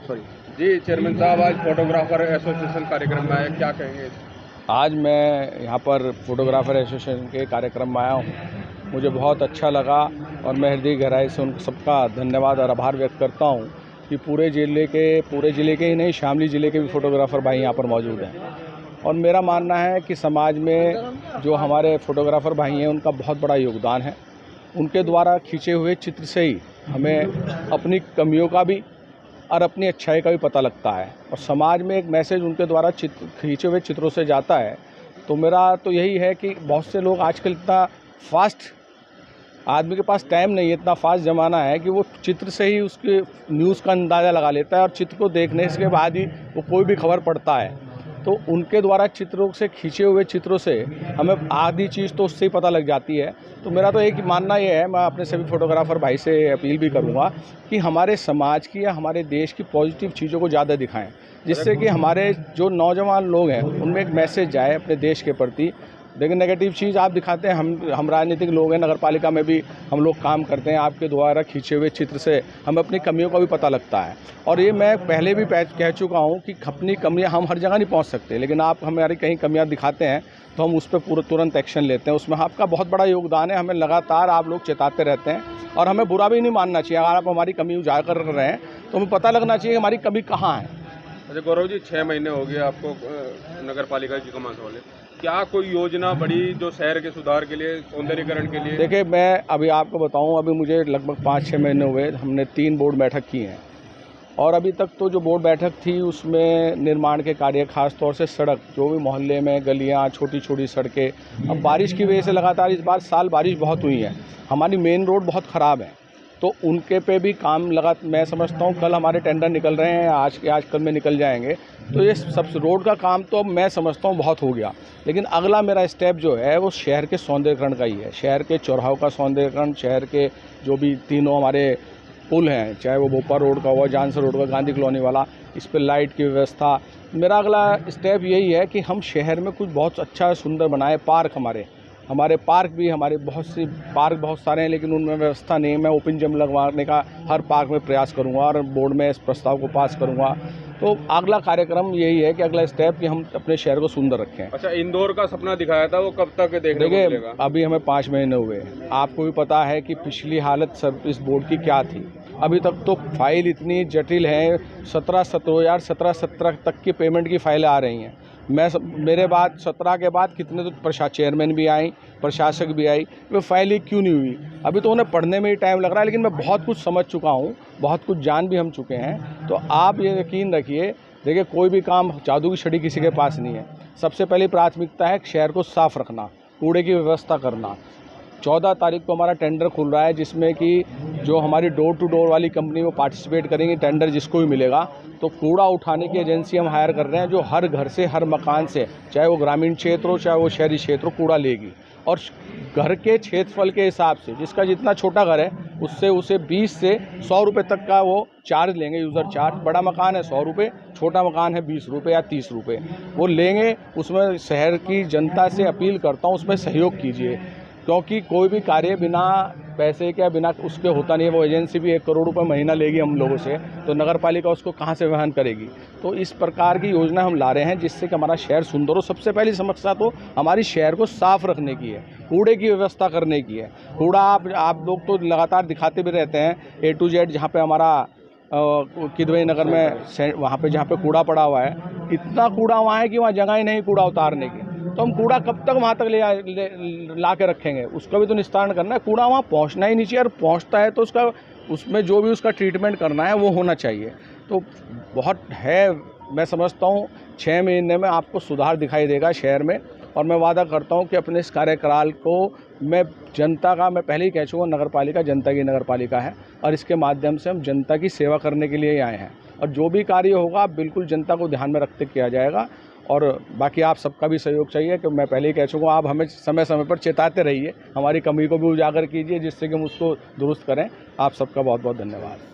Sorry. जी chairman साहब, आज photographer association कार्यक्रम में आए, क्या कहेंगे? आज मैं यहाँ पर फोटोग्राफर एसोसिएशन के कार्यक्रम में आया हूँ। मुझे बहुत अच्छा लगा और मैं हृदय गहराई से उन सबका धन्यवाद और आभार व्यक्त करता हूँ कि पूरे ज़िले के ही नहीं, शामली ज़िले के भी फोटोग्राफर भाई यहाँ पर मौजूद हैं। और मेरा मानना है कि समाज में जो हमारे फोटोग्राफर भाई हैं उनका बहुत बड़ा योगदान है। उनके द्वारा खींचे हुए चित्र से ही हमें अपनी कमियों का भी और अपनी अच्छाई का भी पता लगता है और समाज में एक मैसेज उनके द्वारा खींचे हुए चित्रों से जाता है। तो मेरा तो यही है कि बहुत से लोग आजकल इतना फास्ट, आदमी के पास टाइम नहीं है, इतना फास्ट ज़माना है कि वो चित्र से ही उसके न्यूज़ का अंदाज़ा लगा लेता है और चित्र को देखने के बाद ही वो कोई भी खबर पढ़ता है। तो उनके द्वारा चित्रों से खींचे हुए चित्रों से हमें आधी चीज़ तो उससे ही पता लग जाती है। तो मेरा तो एक मानना ये है, मैं अपने सभी फोटोग्राफर भाई से अपील भी करूँगा कि हमारे समाज की या हमारे देश की पॉजिटिव चीज़ों को ज़्यादा दिखाएं, जिससे कि हमारे जो नौजवान लोग हैं उनमें एक मैसेज जाए अपने देश के प्रति। लेकिन नेगेटिव चीज़ आप दिखाते हैं, हम राजनीतिक लोग हैं, नगर पालिका में भी हम लोग काम करते हैं। आपके द्वारा खींचे हुए चित्र से हमें अपनी कमियों का भी पता लगता है और ये मैं पहले भी कह चुका हूँ कि अपनी कमियाँ हम हर जगह नहीं पहुँच सकते, लेकिन आप हमारी कहीं कमियाँ दिखाते हैं तो हम उस पर तुरंत एक्शन लेते हैं। उसमें आपका बहुत बड़ा योगदान है। हमें लगातार आप लोग चेताते रहते हैं और हमें बुरा भी नहीं मानना चाहिए। अगर आप हमारी कमी उजागर कर रहे हैं तो हमें पता लगना चाहिए हमारी कमी कहाँ है। अच्छा गौरव जी, 6 महीने हो गए आपको नगर पालिका की कमान संभाले, क्या कोई योजना बड़ी जो शहर के सुधार के लिए, सौंदर्यीकरण के लिए? देखिए, मैं अभी आपको बताऊं, अभी मुझे लगभग 5-6 महीने हुए, हमने 3 बोर्ड बैठक की हैं और अभी तक तो जो बोर्ड बैठक थी उसमें निर्माण के कार्य, खास तौर से सड़क, जो भी मोहल्ले में गलियां, छोटी छोटी सड़कें, अब बारिश की वजह से लगातार इस बार साल बारिश बहुत हुई है, हमारी मेन रोड बहुत ख़राब है, तो उनके पे भी काम लगा। मैं समझता हूँ कल हमारे टेंडर निकल रहे हैं, आज कल में निकल जाएंगे, तो ये सब रोड का काम तो मैं समझता हूँ बहुत हो गया। लेकिन अगला मेरा स्टेप जो है वो शहर के सौंदर्यीकरण का ही है। शहर के चौराहों का सौंदर्यीकरण, शहर के जो भी तीनों हमारे पुल हैं, चाहे वो भोपाल रोड का हुआ, जानसर रोड का, गांधी कॉलोनी वाला, इस पर लाइट की व्यवस्था। मेरा अगला स्टेप यही है कि हम शहर में कुछ बहुत अच्छा सुंदर बनाए। पार्क, हमारे पार्क भी, हमारे बहुत सारे हैं, लेकिन उनमें व्यवस्था नहीं है। मैं ओपन जिम लगवाने का हर पार्क में प्रयास करूंगा और बोर्ड में इस प्रस्ताव को पास करूंगा। तो अगला कार्यक्रम यही है कि अगला स्टेप कि हम अपने शहर को सुंदर रखें। अच्छा, इंदौर का सपना दिखाया था, वो कब तक देखने को मिलेगा? अभी हमें 5 महीने हुए। आपको भी पता है कि पिछली हालत सर्विस बोर्ड की क्या थी। अभी तक तो फाइल इतनी जटिल है, 17 तक की पेमेंट की फाइलें आ रही हैं। मेरे बाद 17 के बाद कितने तो चेयरमैन भी आई, प्रशासक भी आई, वो फाइल ही क्यों नहीं हुई? अभी तो उन्हें पढ़ने में ही टाइम लग रहा है, लेकिन मैं बहुत कुछ समझ चुका हूँ, बहुत कुछ जान भी हम चुके हैं। तो आप ये यकीन रखिए, देखिए कोई भी काम जादू की छड़ी किसी के पास नहीं है। सबसे पहली प्राथमिकता है शहर को साफ रखना, कूड़े की व्यवस्था करना। 14 तारीख को हमारा टेंडर खुल रहा है, जिसमें कि जो हमारी डोर टू डोर वाली कंपनी वो पार्टिसिपेट करेंगी। टेंडर जिसको भी मिलेगा, तो कूड़ा उठाने की एजेंसी हम हायर कर रहे हैं, जो हर घर से, हर मकान से, चाहे वो ग्रामीण क्षेत्र हो चाहे वो शहरी क्षेत्र हो, कूड़ा लेगी और घर के क्षेत्रफल के हिसाब से, जिसका जितना छोटा घर है उससे उसे 20 से 100 रुपये तक का वो चार्ज लेंगे, यूज़र चार्ज। बड़ा मकान है 100 रुपये, छोटा मकान है 20 रुपये या 30 रुपये वो लेंगे। उसमें शहर की जनता से अपील करता हूँ, उसमें सहयोग कीजिए, क्योंकि कोई भी कार्य बिना पैसे के, बिना उसके होता नहीं है। वो एजेंसी भी 1 करोड़ रुपए महीना लेगी हम लोगों से, तो नगर पालिका उसको कहाँ से वहन करेगी? तो इस प्रकार की योजना हम ला रहे हैं जिससे कि हमारा शहर सुंदर हो। सबसे पहली समस्या तो हमारी शहर को साफ रखने की है, कूड़े की व्यवस्था करने की है। कूड़ा आप लोग तो लगातार दिखाते भी रहते हैं, A to Z, जहाँ पे हमारा किदवई नगर में वहाँ पे जहाँ पे कूड़ा पड़ा हुआ है, इतना कूड़ा वहाँ है कि वहाँ जगह ही नहीं कूड़ा उतारने की। तो हम कूड़ा कब तक वहाँ तक ला के रखेंगे? उसका भी तो निस्तारण करना है। कूड़ा वहाँ पहुँचना ही नहीं चाहिए, और पहुँचता है तो उसमें जो भी उसका ट्रीटमेंट करना है वो होना चाहिए। तो बहुत है, मैं समझता हूँ 6 महीने में आपको सुधार दिखाई देगा शहर में। और मैं वादा करता हूँ कि अपने इस कार्यकाल को मैं पहले ही कह चुका हूँ, नगर पालिका जनता की नगर पालिका है और इसके माध्यम से हम जनता की सेवा करने के लिए ही आए हैं। और जो भी कार्य होगा बिल्कुल जनता को ध्यान में रखते किया जाएगा। और बाकी आप सबका भी सहयोग चाहिए, कि मैं पहले ही कह चुका हूँ, आप हमें समय समय पर चेताते रहिए, हमारी कमी को भी उजागर कीजिए जिससे कि हम उसको दुरुस्त करें। आप सबका बहुत बहुत धन्यवाद।